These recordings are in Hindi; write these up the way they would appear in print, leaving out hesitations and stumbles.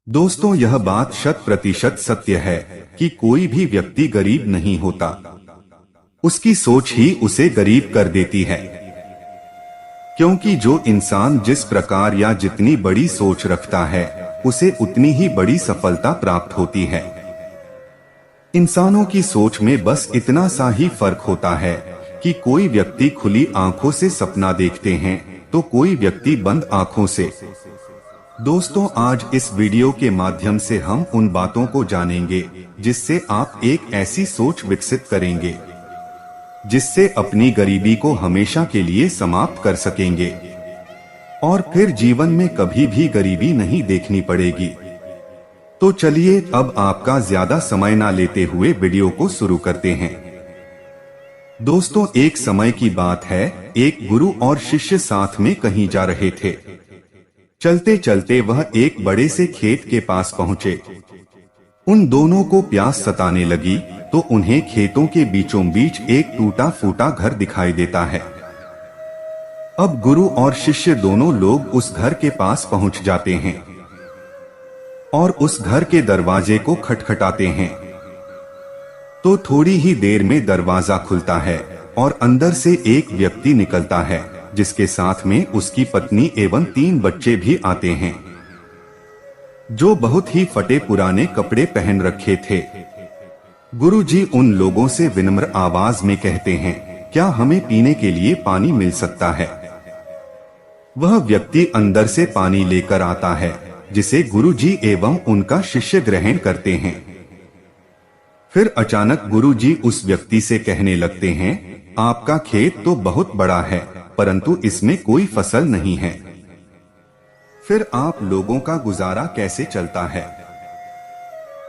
दोस्तों, यह बात 100% सत्य है कि कोई भी व्यक्ति गरीब नहीं होता। उसकी सोच ही उसे गरीब कर देती है। क्योंकि जो इंसान जिस प्रकार या जितनी बड़ी सोच रखता है, उसे उतनी ही बड़ी सफलता प्राप्त होती है। इंसानों की सोच में बस इतना सा ही फर्क होता है कि कोई व्यक्ति खुली आंखों से सपना देखते हैं तो कोई व्यक्ति बंद आंखों से। दोस्तों, आज इस वीडियो के माध्यम से हम उन बातों को जानेंगे जिससे आप एक ऐसी सोच विकसित करेंगे जिससे अपनी गरीबी को हमेशा के लिए समाप्त कर सकेंगे और फिर जीवन में कभी भी गरीबी नहीं देखनी पड़ेगी। तो चलिए अब आपका ज्यादा समय ना लेते हुए वीडियो को शुरू करते हैं। दोस्तों, एक समय की बात है, एक गुरु और शिष्य साथ में कहीं जा रहे थे। चलते चलते वह एक बड़े से खेत के पास पहुंचे। उन दोनों को प्यास सताने लगी तो उन्हें खेतों के बीचों बीच एक टूटा फूटा घर दिखाई देता है। अब गुरु और शिष्य दोनों लोग उस घर के पास पहुंच जाते हैं और उस घर के दरवाजे को खटखटाते हैं। तो थोड़ी ही देर में दरवाजा खुलता है और अंदर से एक व्यक्ति निकलता है जिसके साथ में उसकी पत्नी एवं 3 बच्चे भी आते हैं, जो बहुत ही फटे पुराने कपड़े पहन रखे थे। गुरुजी उन लोगों से विनम्र आवाज में कहते हैं, क्या हमें पीने के लिए पानी मिल सकता है? वह व्यक्ति अंदर से पानी लेकर आता है जिसे गुरुजी एवं उनका शिष्य ग्रहण करते हैं। फिर अचानक गुरुजी उस व्यक्ति से कहने लगते हैं, आपका खेत तो बहुत बड़ा है परंतु इसमें कोई फसल नहीं है। फिर आप लोगों का गुजारा कैसे चलता है?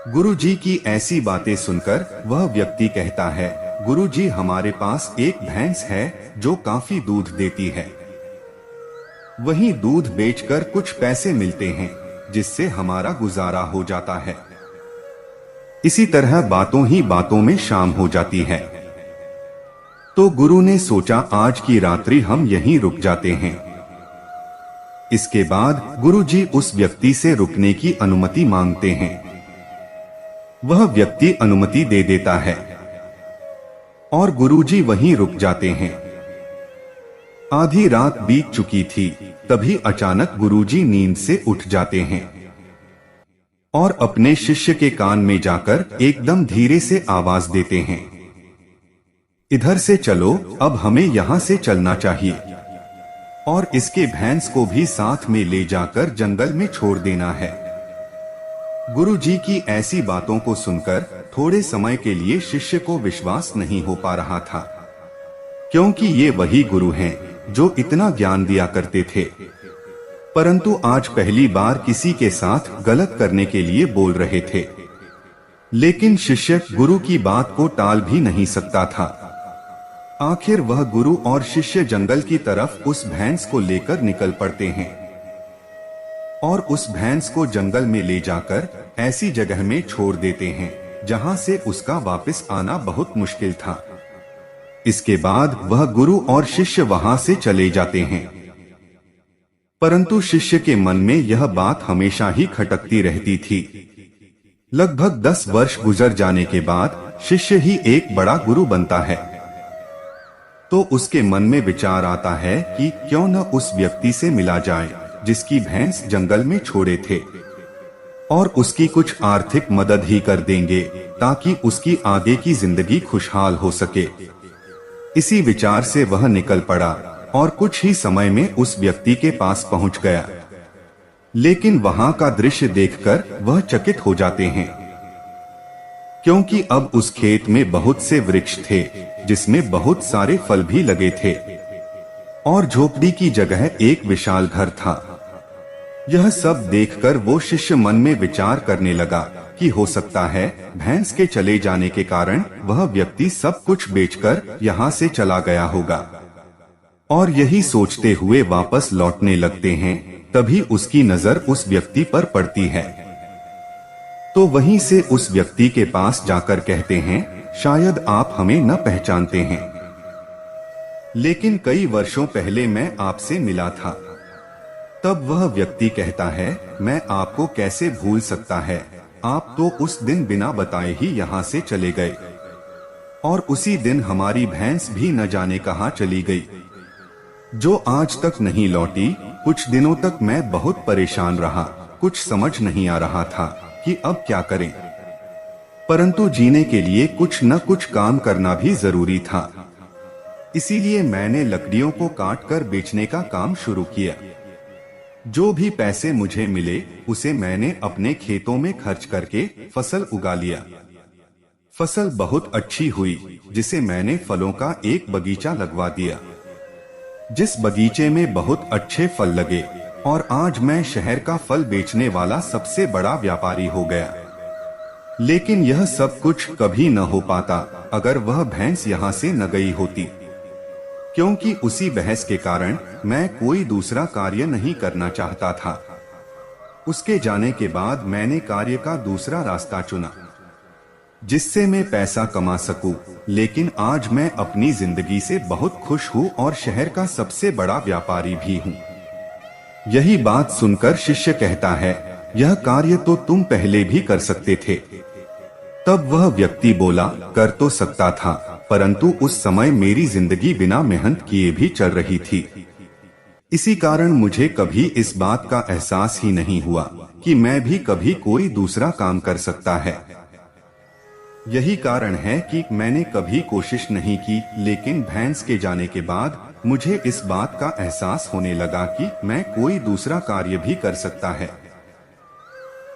गुरुजी की ऐसी बातें सुनकर वह व्यक्ति कहता है, गुरुजी हमारे पास एक भैंस है जो काफी दूध देती है। वही दूध बेचकर कुछ पैसे मिलते हैं जिससे हमारा गुजारा हो जाता है। इसी तरह बातों ही बातों में शाम हो जाती है। तो गुरु ने सोचा आज की रात्रि हम यहीं रुक जाते हैं। इसके बाद गुरुजी उस व्यक्ति से रुकने की अनुमति मांगते हैं। वह व्यक्ति अनुमति दे देता है और गुरुजी वहीं रुक जाते हैं। आधी रात बीत चुकी थी, तभी अचानक गुरुजी नींद से उठ जाते हैं और अपने शिष्य के कान में जाकर एकदम धीरे से आवाज देते हैं, इधर से चलो, अब हमें यहाँ से चलना चाहिए और इसके भैंस को भी साथ में ले जाकर जंगल में छोड़ देना है। गुरुजी की ऐसी बातों को सुनकर थोड़े समय के लिए शिष्य को विश्वास नहीं हो पा रहा था, क्योंकि ये वही गुरु हैं जो इतना ज्ञान दिया करते थे, परंतु आज पहली बार किसी के साथ गलत करने के लिए बोल रहे थे। लेकिन शिष्य गुरु की बात को टाल भी नहीं सकता था। आखिर वह गुरु और शिष्य जंगल की तरफ उस भैंस को लेकर निकल पड़ते हैं और उस भैंस को जंगल में ले जाकर ऐसी जगह में छोड़ देते हैं जहां से उसका वापस आना बहुत मुश्किल था। इसके बाद वह गुरु और शिष्य वहां से चले जाते हैं, परंतु शिष्य के मन में यह बात हमेशा ही खटकती रहती थी। लगभग 10 वर्ष गुजर जाने के बाद शिष्य ही एक बड़ा गुरु बनता है। तो उसके मन में विचार आता है कि क्यों न उस व्यक्ति से मिला जाए जिसकी भैंस जंगल में छोड़े थे और उसकी कुछ आर्थिक मदद ही कर देंगे ताकि उसकी आगे की जिंदगी खुशहाल हो सके। इसी विचार से वह निकल पड़ा और कुछ ही समय में उस व्यक्ति के पास पहुंच गया। लेकिन वहां का दृश्य देखकर वह चकित हो जाते हैं, क्योंकि अब उस खेत में बहुत से वृक्ष थे जिसमें बहुत सारे फल भी लगे थे और झोपड़ी की जगह एक विशाल घर था। यह सब देखकर वो शिष्य मन में विचार करने लगा कि हो सकता है भैंस के चले जाने के कारण वह व्यक्ति सब कुछ बेचकर यहाँ से चला गया होगा। और यही सोचते हुए वापस लौटने लगते हैं, तभी उसकी नजर उस व्यक्ति पर पड़ती है। तो वहीं से उस व्यक्ति के पास जाकर कहते हैं, शायद आप हमें न पहचानते हैं, लेकिन कई वर्षों पहले मैं आपसे मिला था। तब वह व्यक्ति कहता है, मैं आपको कैसे भूल सकता है, आप तो उस दिन बिना बताए ही यहाँ से चले गए और उसी दिन हमारी भैंस भी न जाने कहाँ चली गई, जो आज तक नहीं लौटी। कुछ दिनों तक मैं बहुत परेशान रहा, कुछ समझ नहीं आ रहा था कि अब क्या करें, परंतु जीने के लिए कुछ न कुछ काम करना भी जरूरी था। इसीलिए मैंने लकड़ियों को काटकर बेचने का काम शुरू किया। जो भी पैसे मुझे मिले उसे मैंने अपने खेतों में खर्च करके फसल उगा लिया। फसल बहुत अच्छी हुई, जिसे मैंने फलों का एक बगीचा लगवा दिया, जिस बगीचे में बहुत अच्छे फल लगे और आज मैं शहर का फल बेचने वाला सबसे बड़ा व्यापारी हो गया। लेकिन यह सब कुछ कभी न हो पाता अगर वह भैंस यहाँ से न गई होती, क्योंकि उसी बहस के कारण मैं कोई दूसरा कार्य नहीं करना चाहता था। उसके जाने के बाद मैंने कार्य का दूसरा रास्ता चुना, जिससे मैं पैसा कमा सकूं। लेकिन आज मैं अपनी जिंदगी से बहुत खुश हूं और शहर का सबसे बड़ा व्यापारी भी हूं। यही बात सुनकर शिष्य कहता है, यह कार्य तो तुम पहले भी कर सकते थे। तब वह व्यक्ति बोला, कर तो सकता था, परंतु उस समय मेरी जिंदगी बिना मेहनत किए भी चल रही थी। इसी कारण मुझे कभी इस बात का एहसास ही नहीं हुआ कि मैं भी कभी कोई दूसरा काम कर सकता है। यही कारण है कि मैंने कभी कोशिश नहीं की, लेकिन भैंस के जाने के बाद मुझे इस बात का एहसास होने लगा कि मैं कोई दूसरा कार्य भी कर सकता है।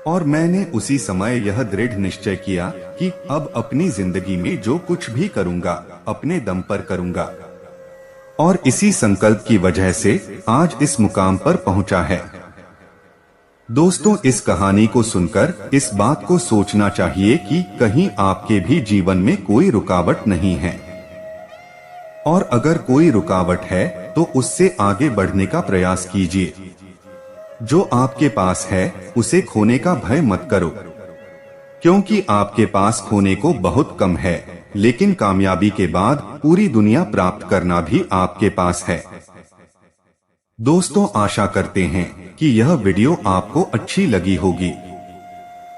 और मैंने उसी समय यह दृढ़ निश्चय किया कि अब अपनी जिंदगी में जो कुछ भी करूंगा अपने दम पर करूंगा, और इसी संकल्प की वजह से आज इस मुकाम पर पहुंचा है। दोस्तों, इस कहानी को सुनकर इस बात को सोचना चाहिए कि कहीं आपके भी जीवन में कोई रुकावट नहीं है, और अगर कोई रुकावट है तो उससे आगे बढ़ने का प्रयास कीजिए। जो आपके पास है उसे खोने का भय मत करो, क्योंकि आपके पास खोने को बहुत कम है, लेकिन कामयाबी के बाद पूरी दुनिया प्राप्त करना भी आपके पास है। दोस्तों, आशा करते हैं कि यह वीडियो आपको अच्छी लगी होगी।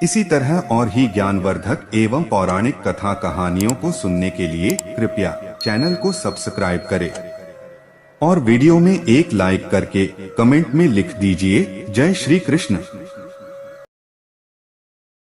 इसी तरह और ही ज्ञानवर्धक एवं पौराणिक कथा कहानियों को सुनने के लिए कृपया चैनल को सब्सक्राइब करें और वीडियो में एक लाइक करके कमेंट में लिख दीजिए, जय श्री कृष्ण।